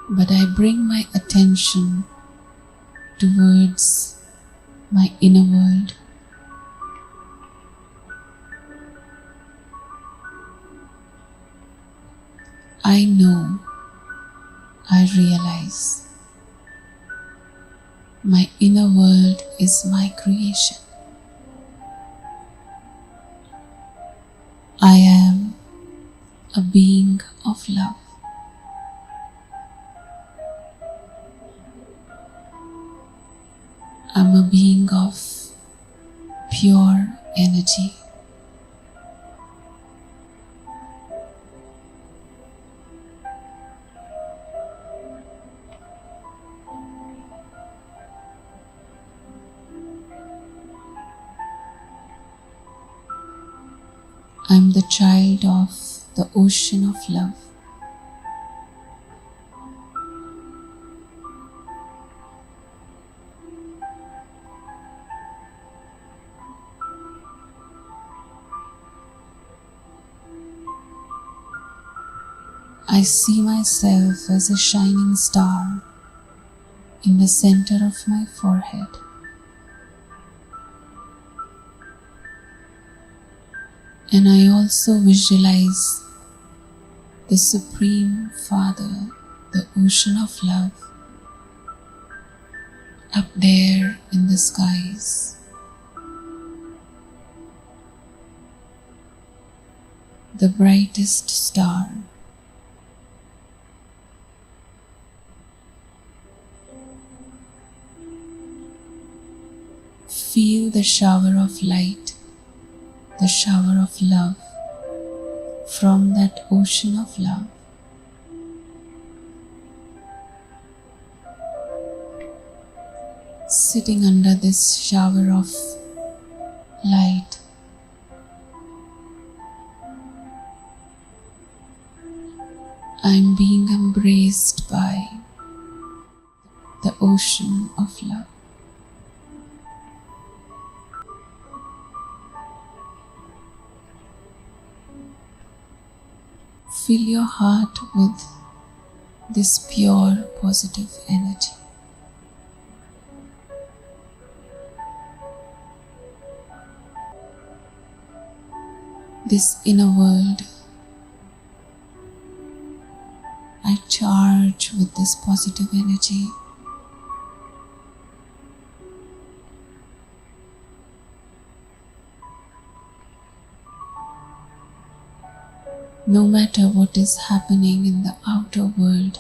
But I bring my attention towards my inner world. I know, I realize my inner world is my creation. I am a being of love. I'm a being of pure energy. I'm the child of the ocean of love. I see myself as a shining star in the center of my forehead. And I also visualize the Supreme Father, the ocean of love, up there in the skies. The brightest star. Feel the shower of light, the shower of love from that ocean of love. Sitting under this shower of light, I'm being embraced by the ocean of love. fill your heart with this pure positive energy. This inner world, I charge with this positive energy. No matter what is happening in the outer world,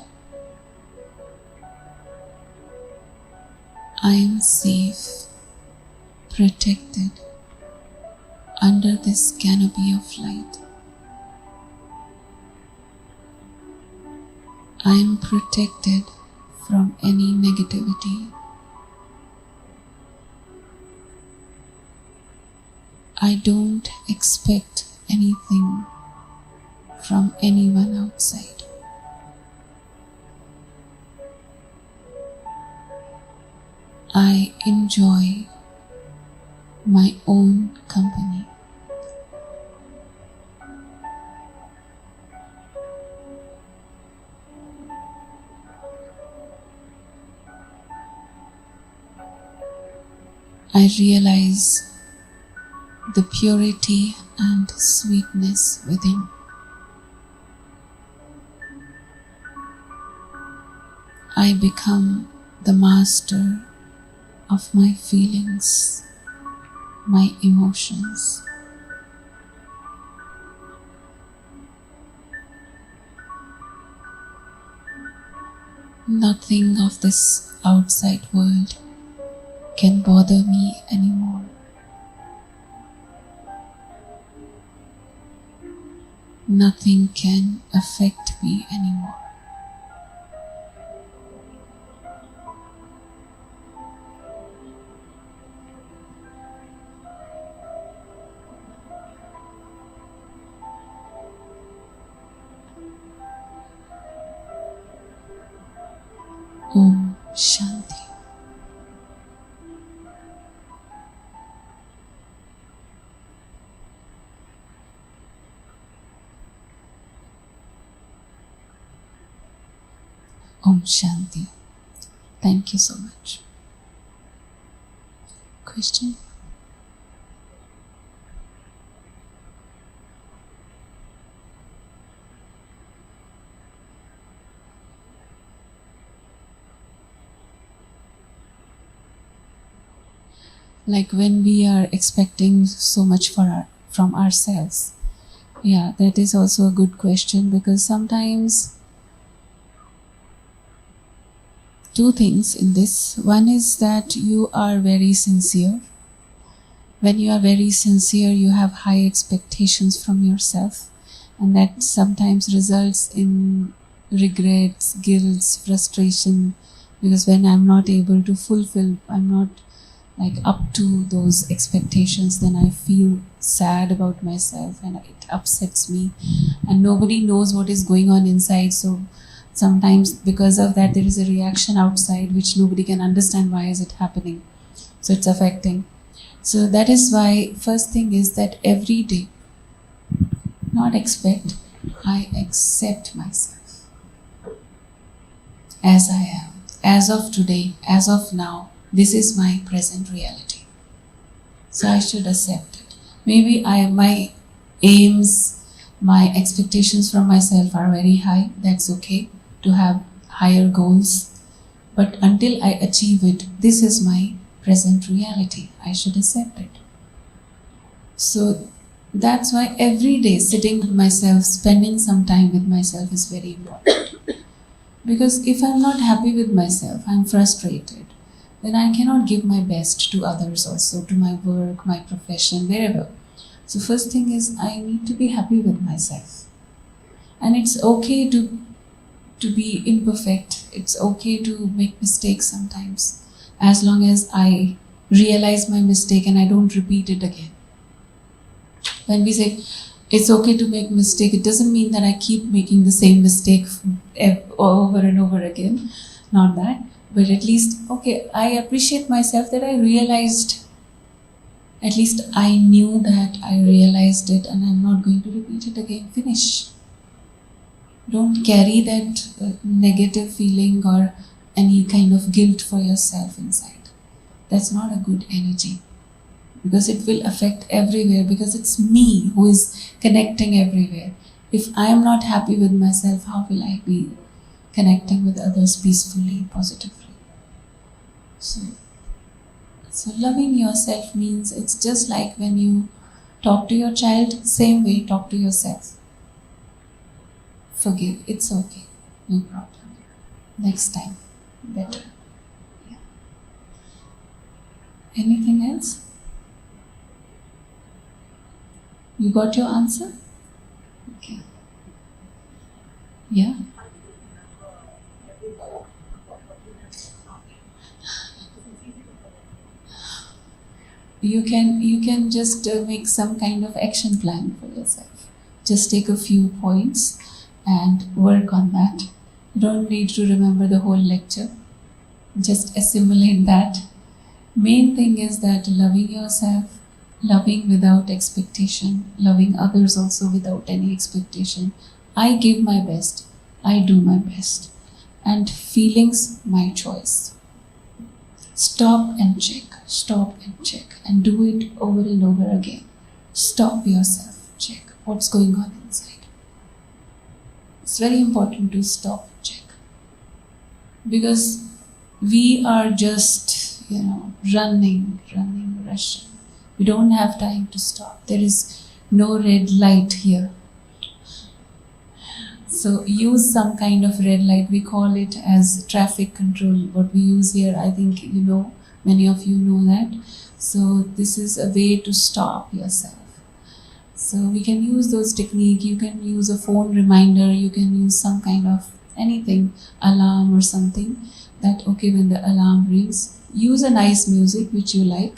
I am safe, protected under this canopy of light. I am protected from any negativity. I don't expect anything from anyone outside. I enjoy my own company. I realize the purity and sweetness within. I become the master of my feelings, my emotions. Nothing of this outside world can bother me anymore. Nothing can affect me anymore. Om Shanti. Om Shanti. Thank you so much. Question? Like when we are expecting so much from ourselves. Yeah, that is also a good question, because sometimes two things in this. One is that you are very sincere. When you are very sincere, you have high expectations from yourself, and that sometimes results in regrets, guilt, frustration, because when I'm not able to fulfill, I'm not like up to those expectations, then I feel sad about myself and it upsets me, and nobody knows what is going on inside. So sometimes because of that, there is a reaction outside which nobody can understand why is it happening. So it's affecting. So that is why first thing is that every day, not expect, I accept myself as I am, as of today, as of now. This is my present reality. So I should accept it. Maybe my aims, my expectations from myself are very high. That's okay to have higher goals. But until I achieve it, this is my present reality. I should accept it. So that's why every day sitting with myself, spending some time with myself is very important. Because if I'm not happy with myself, I'm frustrated, then I cannot give my best to others also, to my work, my profession, wherever. So first thing is I need to be happy with myself. And it's okay to be imperfect. It's okay to make mistakes sometimes, as long as I realize my mistake and I don't repeat it again. When we say it's okay to make mistake, it doesn't mean that I keep making the same mistake over and over again. Not that. But at least, okay, I appreciate myself that I realized, at least I knew that I realized it and I'm not going to repeat it again. Finish. Don't carry that negative feeling or any kind of guilt for yourself inside. That's not a good energy, because it will affect everywhere, because it's me who is connecting everywhere. If I am not happy with myself, how will I be connecting with others peacefully, positively? So loving yourself means it's just like when you talk to your child, same way talk to yourself. Forgive, it's okay, no problem. Next time, better. Yeah. Anything else? You got your answer? Okay. Yeah. You can just make some kind of action plan for yourself. Just take a few points and work on that. You don't need to remember the whole lecture. Just assimilate that. Main thing is that loving yourself, loving without expectation, loving others also without any expectation. I give my best, I do my best, and feelings my choice. Stop and check, and do it over and over again. Stop yourself, check what's going on inside. It's very important to stop and check, because we are just, running, rushing. We don't have time to stop. There is no red light here. So use some kind of red light. We call it as traffic control. What we use here, I think many of you know that. So this is a way to stop yourself. So we can use those techniques. You can use a phone reminder. You can use some kind of anything, alarm or something, that okay, when the alarm rings, use a nice music which you like.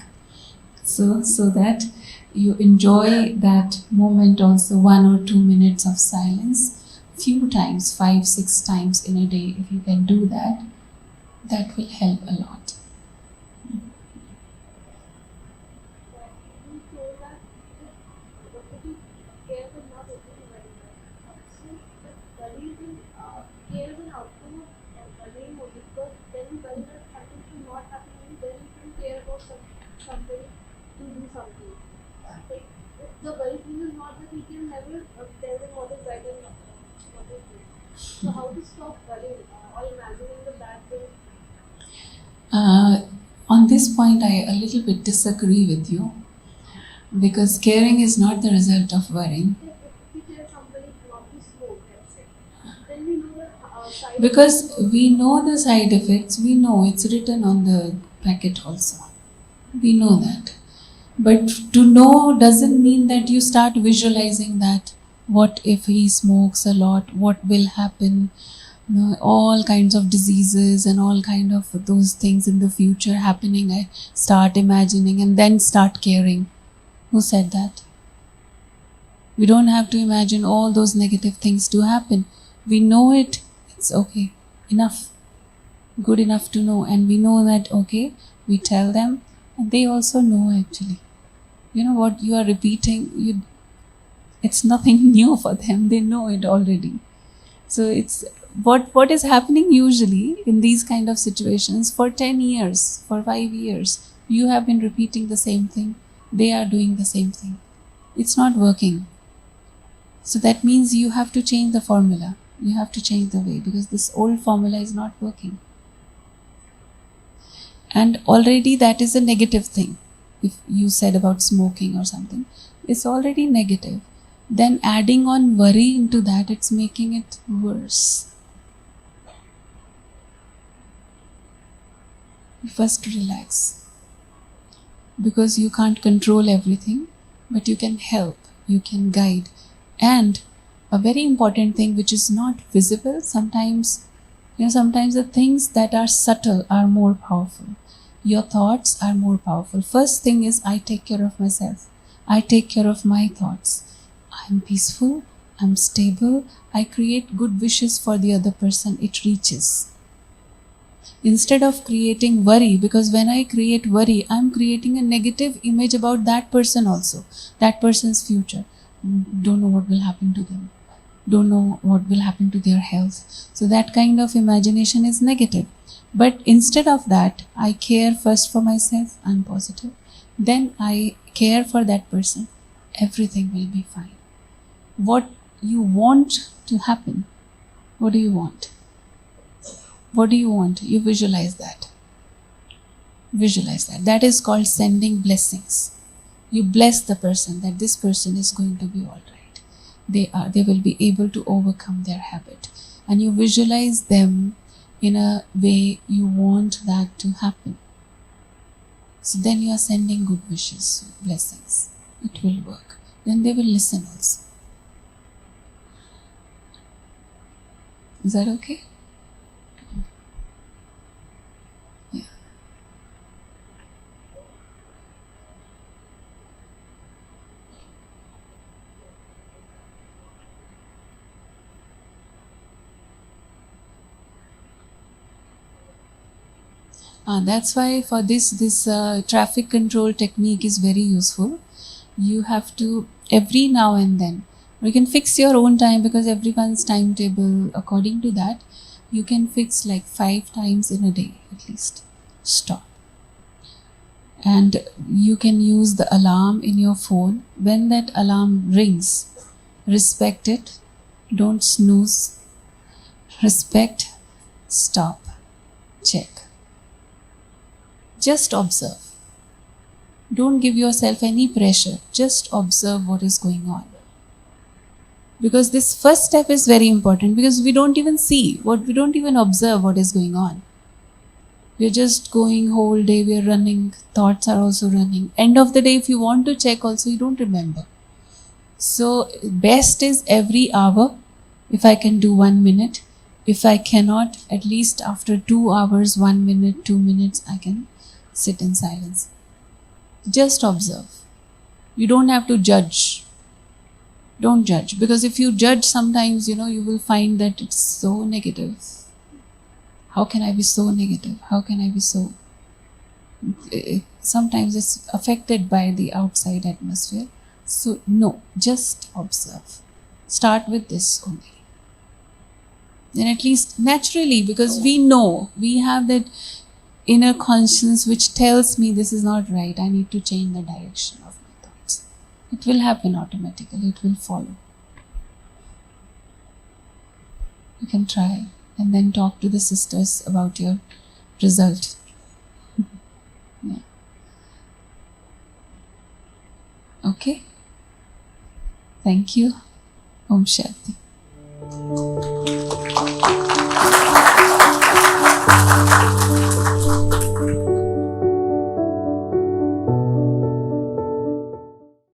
So that you enjoy that moment also, 1 or 2 minutes of silence. Few times, 5-6 times in a day, if you can do that, that will help a lot. Somebody to do something. Like, the worry thing is not that he can never tell them what is right and what is good. So how to stop worrying or imagining the bad thing? On this point, I a little bit disagree with you, because caring is not the result of worrying. If we tell somebody not to smoke, let's say, then we know the side Because we know the side effects, we know it's written on the packet also. We know that. But to know doesn't mean that you start visualizing that. What if he smokes a lot? What will happen? All kinds of diseases and all kind of those things in the future happening. I start imagining and then start caring. Who said that? We don't have to imagine all those negative things to happen. We know it. It's okay. Enough. Good enough to know. And we know that, okay, we tell them, and they also know actually. You know what you are repeating, it's nothing new for them. They know it already. So it's what is happening usually in these kind of situations. For 10 years, for 5 years, you have been repeating the same thing. They are doing the same thing. It's not working. So that means you have to change the formula. You have to change the way, because this old formula is not working. And already that is a negative thing. If you said about smoking or something, it's already negative. Then adding on worry into that, it's making it worse. You first relax, because you can't control everything, but you can help, you can guide. And a very important thing which is not visible, sometimes the things that are subtle are more powerful. Your thoughts are more powerful. First thing is, I take care of myself. I take care of my thoughts. I'm peaceful, I'm stable, I create good wishes for the other person, it reaches. Instead of creating worry, because when I create worry, I'm creating a negative image about that person also, that person's future. Don't know what will happen to them. don't know what will happen to their health. So that kind of imagination is negative. But instead of that, I care first for myself, I'm positive. Then I care for that person. Everything will be fine. What you want to happen? What do you want? What do you want? You visualize that. Visualize that. That is called sending blessings. You bless the person that this person is going to be all right. They will be able to overcome their habit. And you visualize them in a way you want that to happen. So then you are sending good wishes, blessings. It will work. Then they will listen also. Is that okay? Yeah. That's why for this traffic control technique is very useful. You have to every now and then. You can fix your own time because everyone's timetable according to that. You can fix like 5 times in a day at least. Stop. And you can use the alarm in your phone. When that alarm rings, respect it. Don't snooze. Respect. Stop. Check. Just observe. Don't give yourself any pressure. Just observe what is going on. Because this first step is very important because we don't even see we don't even observe what is going on. We're just going whole day, we're running, thoughts are also running. End of the day, if you want to check also, you don't remember. So best is every hour, if I can do 1 minute. If I cannot, at least after 2 hours, 1 minute, 2 minutes, I can sit in silence. Just observe. You don't have to judge. Don't judge, because if you judge sometimes, you will find that it's so negative. How can I be so negative? How can I be so... Sometimes it's affected by the outside atmosphere. So no, just observe. Start with this only. Then at least naturally, because we know, we have that inner conscience which tells me this is not right, I need to change the direction of my thoughts. It will happen automatically, it will follow. You can try and then talk to the sisters about your result. Yeah. Okay? Thank you. Om Shanti.